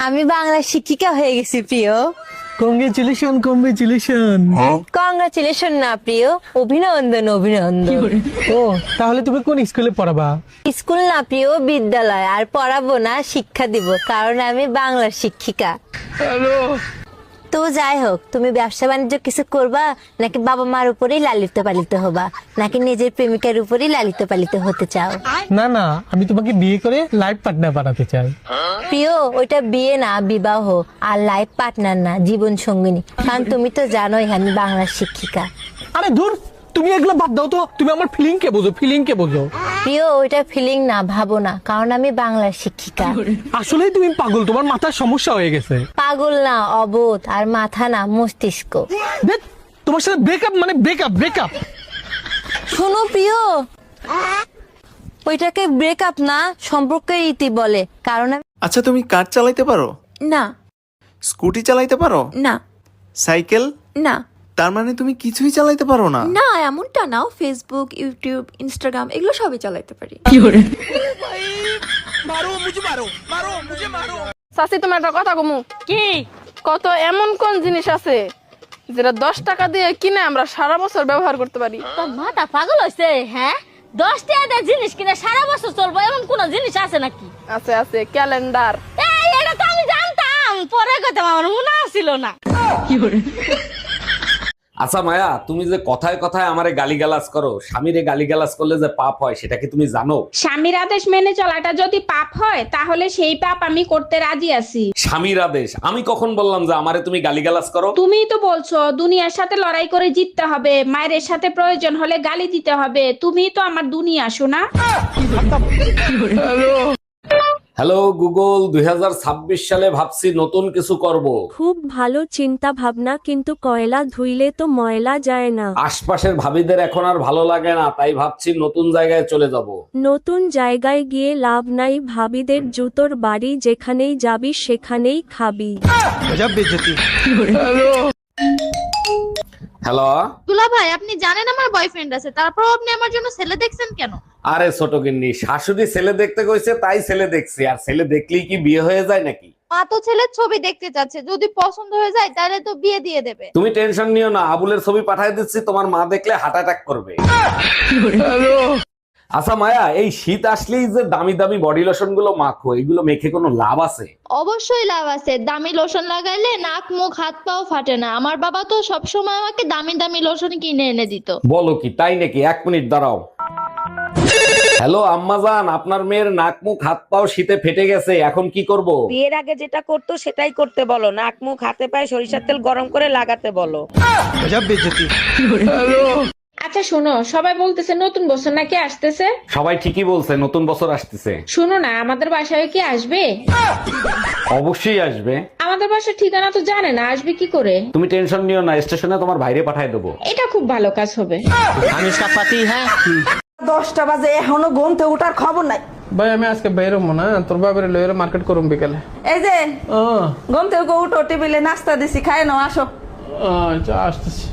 আমি বাংলা শিক্ষিকা হয়ে গেছি প্রিয়। Congratulation congratulation. কংগ্রাচুলেশন না প্রিয়, অভিনন্দন অভিনন্দন। ও তাহলে তুমি কোন স্কুলে পড়াবা? স্কুল না প্রিয়, বিদ্যালয়। আর পড়াবো না, শিক্ষা দিব, কারণ আমি বাংলার শিক্ষিকা। তো যাই হোক, তুমি ব্যবসা বাণিজ্য কিছু করবা নাকি বাবা মার উপরেই লালিত পালিত হবা, নাকি নিজের প্রেমিকার উপরেই লালিত পালিত হতে চাও? না না, আমি তোমাকে বিয়ে করে লাইফ পার্টনার বানাতে চাই। প্রিয়, ওইটা বিয়ে না, বিবাহ। আর লাইফ পার্টনার না, জীবন সঙ্গিনী। কারণ তুমি তো জানোই আমি বাংলার শিক্ষিকা। আরে ধুর, তুমি এগুলো বাদ দাও তো। তুমি আমার ফিলিং কে বোঝো, ফিলিং কে বোঝো। প্রিয়, ওইটা ফিলিং না, ভাবো না, কারণ আমি বাংলার শিক্ষিকা। আসলেই তুমি পাগল, তোমার মাথার সমস্যা হয়ে গেছে। পাগল না, অবোধ। আর মাথা না, মস্তিষ্ক। দেখ, তোমার সাথে ব্রেকআপ মানে ব্রেকআপ ব্রেকআপ। শোনো প্রিয়, ওইটাকে ব্রেকআপ না, সম্পর্কের ইতি বলে। কারণ আচ্ছা, তুমি কার চালাইতে পারো? না স্কুটি চালাইতে পারো? না সাইকেল? না তার মানে তুমি কিছুই চালাইতে পারো না? না, এমনটা নাও। ফেসবুক, ইউটিউব, ইনস্টাগ্রাম এগুলো সবই চালাতে পারি। চাচি, তোমার একটা কথা কমু কি? কত এমন কোন জিনিস আছে যেটা 10 টাকা দিয়ে কিনে আমরা সারা বছর ব্যবহার করতে পারি? তোর মাথা পাগল হয়েছে? হ্যাঁ, 10 টাকা জিনিস কিনে সারা বছর চলবো এমন কোন জিনিস আছে নাকি? আছে আছে, ক্যালেন্ডার। এই, এটা তো আমি জানতাম, পরে কথা আমার মনে ছিল না। আচ্ছা মায়া, তুমি যে কথায় কথায় আমারে গালিগালাজ করো, স্বামীরে গালিগালাজ করলে যে পাপ হয় সেটা কি তুমি জানো? স্বামীর আদেশ মেনে চলাটা যদি পাপ হয় তাহলে সেই পাপ আমি করতে রাজি আছি। স্বামীর আদেশ? আমি কখন বললাম যে আমারে তুমি গালিগালাজ করো? তুমিই তো বলছো দুনিয়ার সাথে লড়াই করে জিততে হবে, মায়ের সাথে প্রয়োজন হলে গালি দিতে হবে। তুমিই তো আমার দুনিয়া, শোনা। হ্যালো গুগল, 2026 সালে ভাবছি নতুন কিছু করব। খুব ভালো চিন্তা ভাবনা, কিন্তু কয়লা ধুইলে তো ময়লা যায় না। আশপাশের ভাবিদের এখন আর ভালো লাগে না, তাই ভাবছি নতুন জায়গায় চলে যাব। নতুন জায়গায় গিয়ে লাভ নাই, ভাবিদের জুতোর বাড়ি, যেখানেই যাবি সেখানেই খাবি। হ্যালো দুলা ভাই, আপনি জানেন আমার বয়ফ্রেন্ড আছে, তারপর আপনি আমার জন্য ছেলে দেখছেন কেন? আরে ছোট গিন্নি, শাশুড়ি ছেলে দেখতে কইছে তাই ছেলে দেখছি। আর ছেলে দেখলেই কি বিয়ে হয়ে যায় নাকি? মা তো ছেলের ছবি দেখতে চাচ্ছে, যদি পছন্দ হয়ে যায় তাহলে তো বিয়ে দিয়ে দেবে। তুমি টেনশন নিও না, আবুলের ছবি পাঠিয়ে দিচ্ছি, তোমার মা দেখলে হার্ট অ্যাটাক করবে। আচ্ছা মায়া, এই শীত আসলেই যে দামি দামি বডি লোশন গুলো মাখো, এগুলো মেখে কোনো লাভ আছে? অবশ্যই লাভ আছে। দামি লোশন লাগাইলে নাক মুখ হাত পাও ফাটে না। আমার বাবা তো সবসময় আমাকে দামি দামি লোশন কিনে এনে দিত। বলো কি, তাই নাকি? 1 মিনিট দাঁড়াও। হ্যালো আম্মাজান, আপনার মেয়ের নাক মুখ হাত পাও শীতে ফেটে গেছে, এখন কি করব? বিয়ের আগে যেটা করতো সেটাই করতে বলো। নাক মুখ হাতে পায়ে সরিষার তেল গরম করে লাগাতে বলো। আচ্ছা শোনো, সবাই বলতেছে নতুন বছর নাকি আসতেছে। সবাই ঠিকই বলছে, নতুন বছর আসতেছে। শোনো না, আমাদের বাসায় কি আসবে? অবশ্যই আসবে। আমাদের বাসার ঠিকানা তো জানে না, আসবে কি করে? তুমি টেনশন নিও না, স্টেশনে তোমার ভাইরে পাঠিয়ে দেবো। এটা খুব ভালো কাজ হবে। আমি সাপাতি। হ্যাঁ 10টা বাজে এখনো ঘুম থেকে ওঠার খবর নাই। ভাই, আমি আজকে বেরোবো না, তোর বাবার লয়ের মার্কেট করুম বিকালে। এই যে ঘুম থেকে উঠো, টেবিলে নাস্তা দিছি, খাই নাও, আসো। আচ্ছা, আসতেছি।